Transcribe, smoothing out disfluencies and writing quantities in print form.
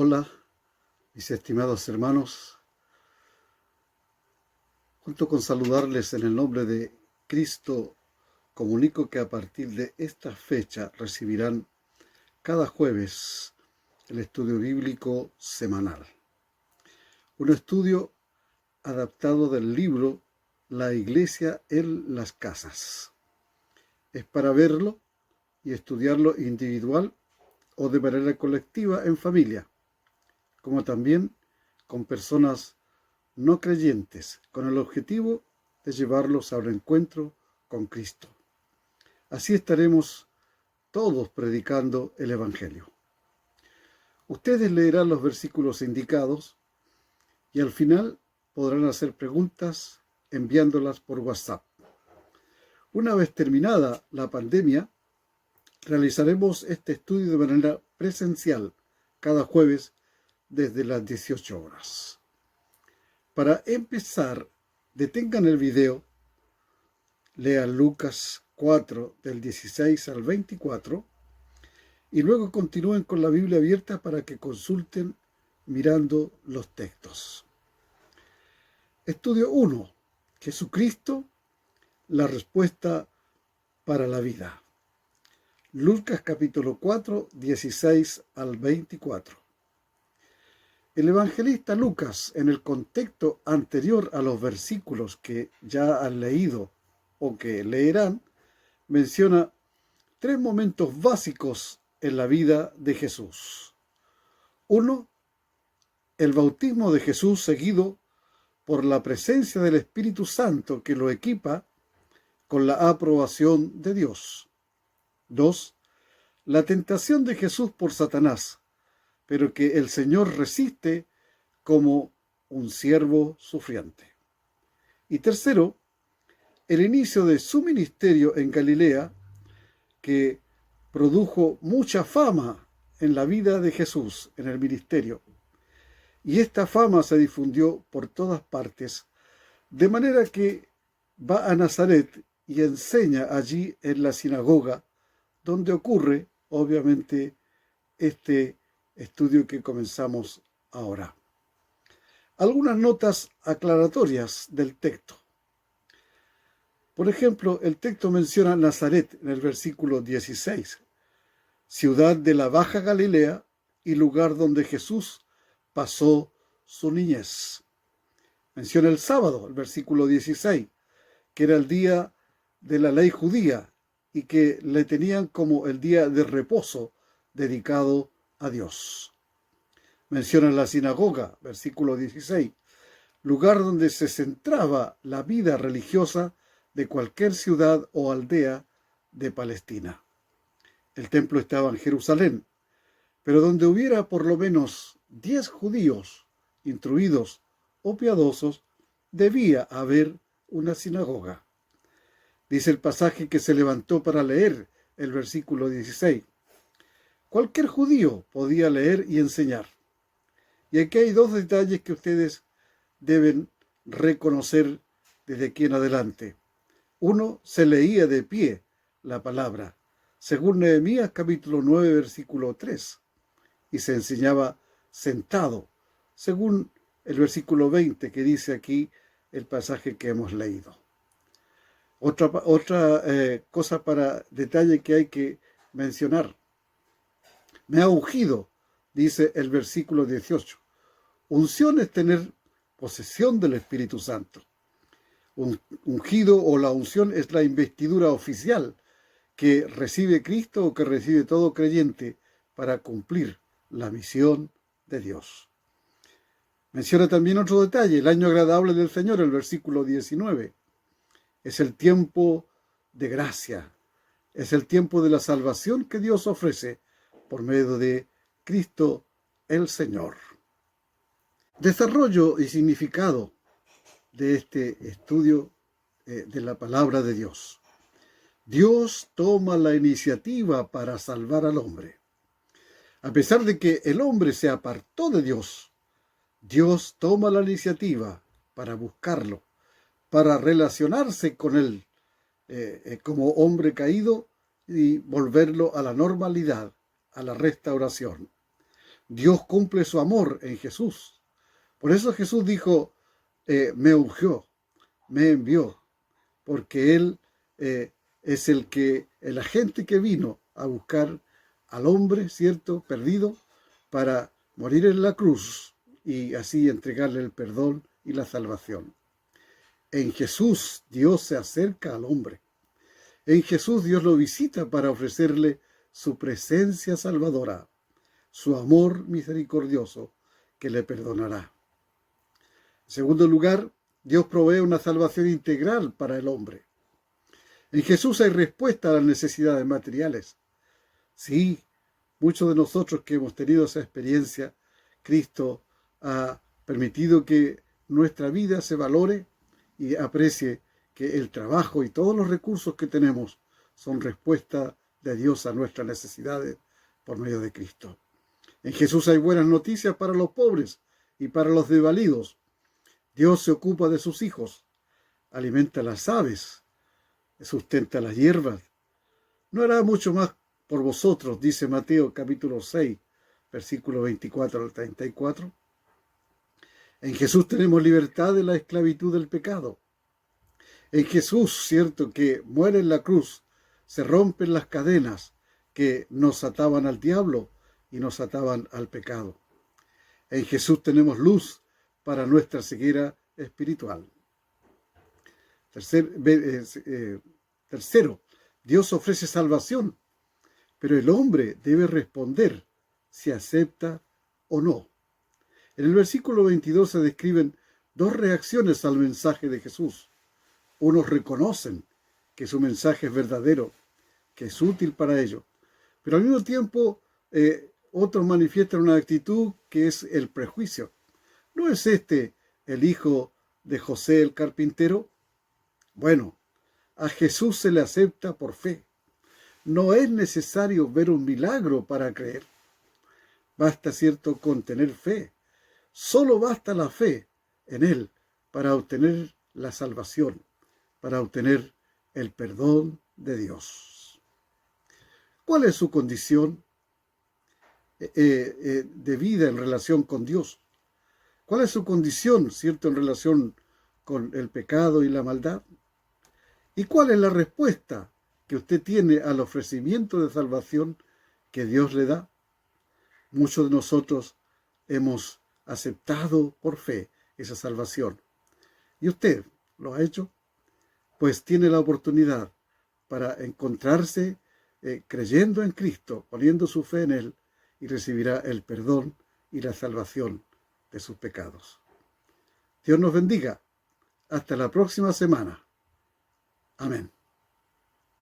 Hola, mis estimados hermanos, junto con saludarles en el nombre de Cristo, comunico que a partir de esta fecha recibirán cada jueves el estudio bíblico semanal. Un estudio adaptado del libro La Iglesia en las Casas. Es para verlo y estudiarlo individual o de manera colectiva en familia, como también con personas no creyentes, con el objetivo de llevarlos a un encuentro con Cristo. Así estaremos todos predicando el Evangelio. Ustedes leerán los versículos indicados y al final podrán hacer preguntas enviándolas por WhatsApp. Una vez terminada la pandemia, realizaremos este estudio de manera presencial cada jueves desde las 18 horas. Para empezar, detengan el video, lean Lucas 4 del 16 al 24 y luego continúen con la Biblia abierta para que consulten mirando los textos. Estudio 1. Jesucristo, la respuesta para la vida. Lucas capítulo 4, 16 al 24. El evangelista Lucas, en el contexto anterior a los versículos que ya han leído o que leerán, menciona tres momentos básicos en la vida de Jesús. 1. El bautismo de Jesús, seguido por la presencia del Espíritu Santo que lo equipa con la aprobación de Dios. 2. La tentación de Jesús por Satanás, pero que el Señor resiste como un siervo sufriente. Y tercero, el inicio de su ministerio en Galilea, que produjo mucha fama en la vida de Jesús, en el ministerio. Y esta fama se difundió por todas partes, de manera que va a Nazaret y enseña allí en la sinagoga, donde ocurre, obviamente, este estudio que comenzamos ahora. Algunas notas aclaratorias del texto. Por ejemplo, el texto menciona Nazaret en el versículo 16, ciudad de la Baja Galilea y lugar donde Jesús pasó su niñez. Menciona el sábado, el versículo 16, que era el día de la ley judía y que le tenían como el día de reposo dedicado a Dios. Menciona la sinagoga, versículo 16, lugar donde se centraba la vida religiosa de cualquier ciudad o aldea de Palestina. El templo estaba en Jerusalén, pero donde hubiera por lo menos 10 judíos instruidos o piadosos, debía haber una sinagoga. Dice el pasaje que se levantó para leer el versículo 16. Cualquier judío podía leer y enseñar. Y aquí hay dos detalles que ustedes deben reconocer desde aquí en adelante. Uno, se leía de pie la palabra, según Nehemías capítulo 9, versículo 3, y se enseñaba sentado, según el versículo 20 que dice aquí el pasaje que hemos leído. Otra cosa para detalle que hay que mencionar. Me ha ungido, dice el versículo 18. Unción es tener posesión del Espíritu Santo. Ungido o la unción es la investidura oficial que recibe Cristo o que recibe todo creyente para cumplir la misión de Dios. Menciona también otro detalle, el año agradable del Señor, el versículo 19. Es el tiempo de gracia, es el tiempo de la salvación que Dios ofrece por medio de Cristo el Señor. Desarrollo y significado de este estudio de la palabra de Dios. Dios toma la iniciativa para salvar al hombre. A pesar de que el hombre se apartó de Dios, Dios toma la iniciativa para buscarlo, para relacionarse con él como hombre caído y volverlo a la normalidad, a la restauración. Dios cumple su amor en Jesús. Por eso Jesús dijo, me ungió, me envió, porque Él es el agente que vino a buscar al hombre, ¿cierto?, perdido, para morir en la cruz y así entregarle el perdón y la salvación. En Jesús Dios se acerca al hombre. En Jesús Dios lo visita para ofrecerle su presencia salvadora, su amor misericordioso que le perdonará. En segundo lugar, Dios provee una salvación integral para el hombre. En Jesús hay respuesta a las necesidades materiales. Sí, muchos de nosotros que hemos tenido esa experiencia, Cristo ha permitido que nuestra vida se valore y aprecie que el trabajo y todos los recursos que tenemos son respuesta de Dios a nuestras necesidades por medio de Cristo. En Jesús hay buenas noticias para los pobres y para los desvalidos. Dios se ocupa de sus hijos, alimenta las aves, sustenta las hierbas. No hará mucho más por vosotros, dice Mateo capítulo 6, versículo 24 al 34. En Jesús tenemos libertad de la esclavitud del pecado. En Jesús, cierto, que muere en la cruz, se rompen las cadenas que nos ataban al diablo y nos ataban al pecado. En Jesús tenemos luz para nuestra ceguera espiritual. Tercero, Dios ofrece salvación, pero el hombre debe responder si acepta o no. En el versículo 22 se describen dos reacciones al mensaje de Jesús. Unos reconocen que su mensaje es verdadero, que es útil para ellos, pero al mismo tiempo otros manifiestan una actitud que es el prejuicio. ¿No es este el hijo de José el carpintero? Bueno, a Jesús se le acepta por fe. No es necesario ver un milagro para creer. Basta, cierto, con tener fe. Solo basta la fe en Él para obtener la salvación, para obtener el perdón de Dios. ¿Cuál es su condición de vida en relación con Dios? ¿Cuál es su condición, cierto, en relación con el pecado y la maldad? ¿Y cuál es la respuesta que usted tiene al ofrecimiento de salvación que Dios le da? Muchos de nosotros hemos aceptado por fe esa salvación. ¿Y usted lo ha hecho? Pues tiene la oportunidad para encontrarse creyendo en Cristo, poniendo su fe en Él, y recibirá el perdón y la salvación de sus pecados. Dios nos bendiga. Hasta la próxima semana. Amén.